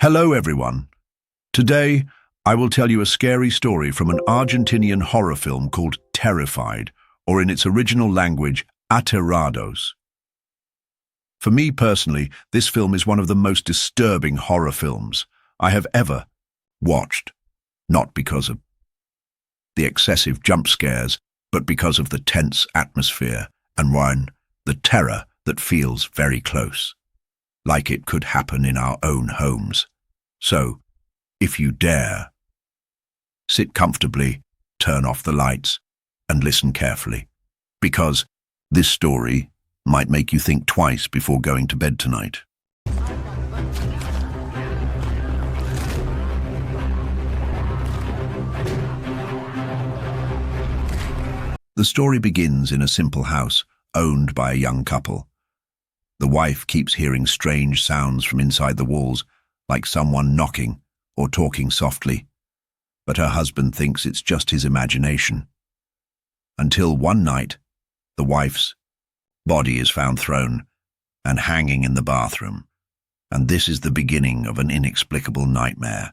Hello everyone. Today, I will tell you a scary story from an Argentinian horror film called Terrified, or in its original language, Aterrados. For me personally, this film is one of the most disturbing horror films I have ever watched, not because of the excessive jump scares, but because of the tense atmosphere and the terror that feels very close, like it could happen in our own homes. So, if you dare, sit comfortably, turn off the lights, and listen carefully, because this story might make you think twice before going to bed tonight. The story begins in a simple house owned by a young couple. The wife keeps hearing strange sounds from inside the walls, like someone knocking or talking softly, but her husband thinks it's just his imagination. Until one night, the wife's body is found thrown and hanging in the bathroom, and this is the beginning of an inexplicable nightmare.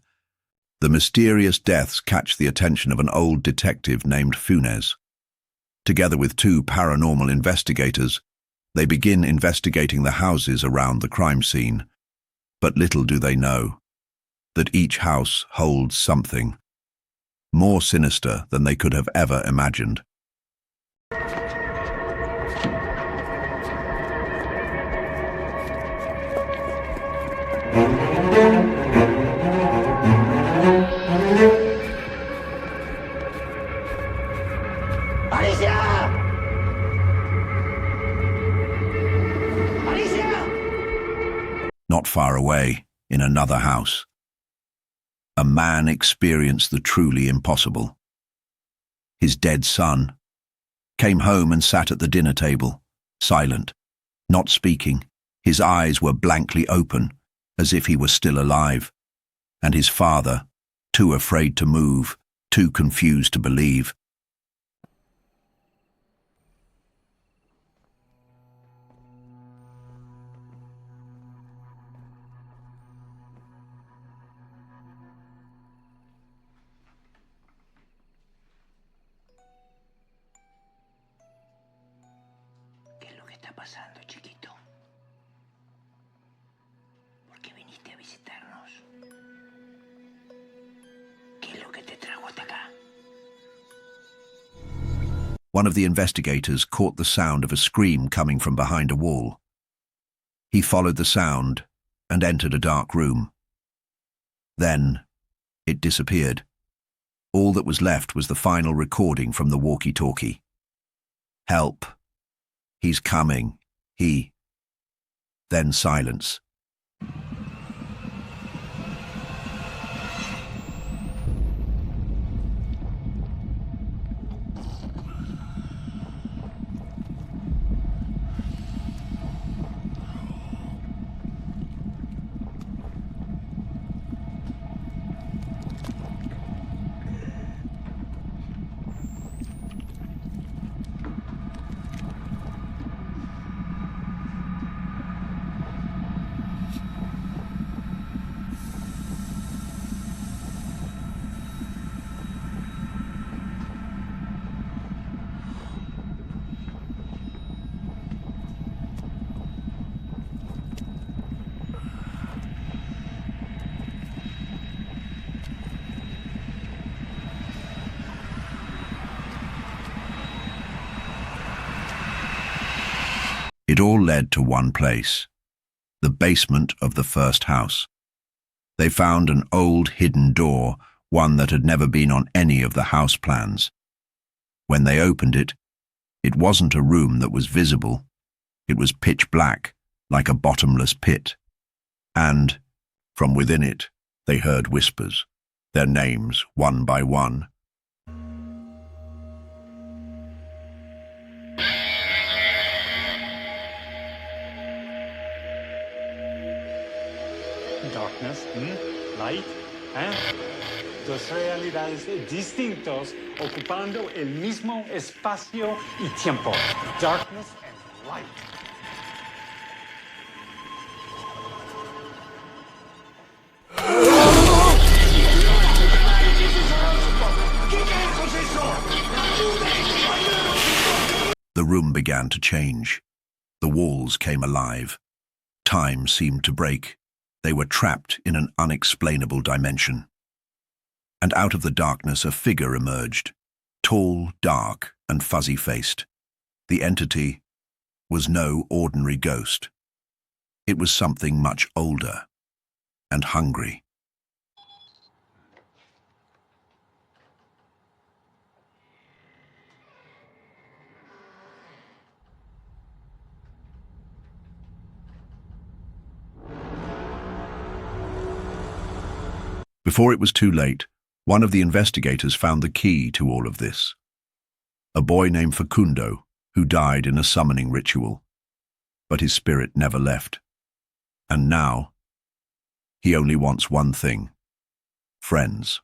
The mysterious deaths catch the attention of an old detective named Funes. Together with two paranormal investigators, they begin investigating the houses around the crime scene. But little do they know that each house holds something more sinister than they could have ever imagined. Not far away, in another house, a man experienced the truly impossible. His dead son came home and sat at the dinner table, silent, not speaking. His eyes were blankly open, as if he were still alive. And his father, too afraid to move, too confused to believe. Pasando, chiquito? ¿Por qué viniste a visitarnos? ¿Qué es lo que te trajo hasta acá? One of the investigators caught the sound of a scream coming from behind a wall. He followed the sound and entered a dark room. Then it disappeared. All that was left was the final recording from the walkie-talkie. "Help. He's coming. Then silence. It all led to one place, the basement of the first house. They found an old hidden door, one that had never been on any of the house plans. When they opened it, it wasn't a room that was visible. It was pitch black, like a bottomless pit. And, from within it, they heard whispers, their names one by one. Darkness, light, dos realidades distintos ocupando el mismo espacio y tiempo. Darkness and light. The room began to change. The walls came alive. Time seemed to break. They were trapped in an unexplainable dimension. And out of the darkness a figure emerged, tall, dark, and fuzzy-faced. The entity was no ordinary ghost. It was something much older and hungry. Before it was too late, one of the investigators found the key to all of this. A boy named Facundo, who died in a summoning ritual. But his spirit never left. And now, he only wants one thing: friends.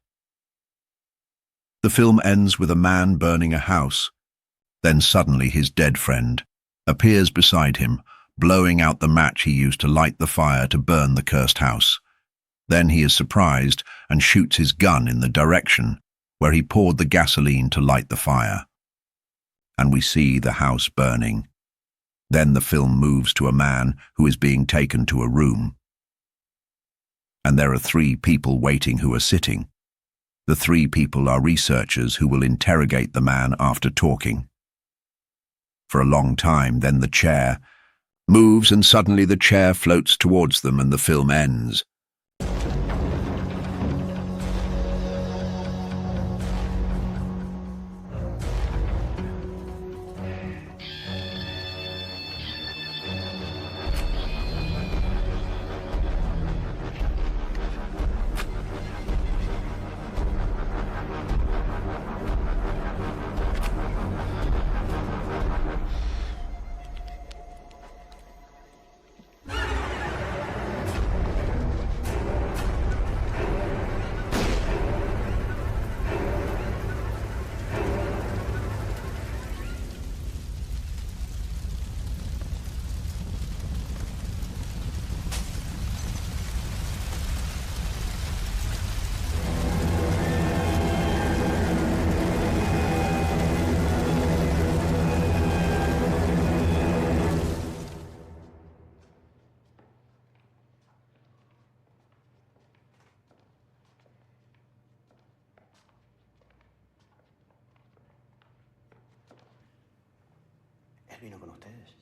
The film ends with a man burning a house. Then suddenly his dead friend appears beside him, blowing out the match he used to light the fire to burn the cursed house. Then he is surprised and shoots his gun in the direction where he poured the gasoline to light the fire. And we see the house burning. Then the film moves to a man who is being taken to a room. And there are 3 people waiting who are sitting. The 3 people are researchers who will interrogate the man after talking. For a long time, then the chair moves and suddenly the chair floats towards them and the film ends. ¿Él vino con ustedes?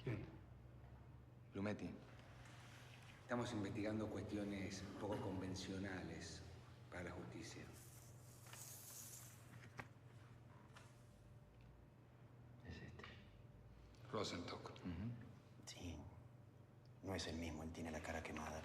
¿Quién? Lumetti, estamos investigando cuestiones poco convencionales para la justicia. Es este. Rosenstock. Sí. No es el mismo, él tiene la cara quemada.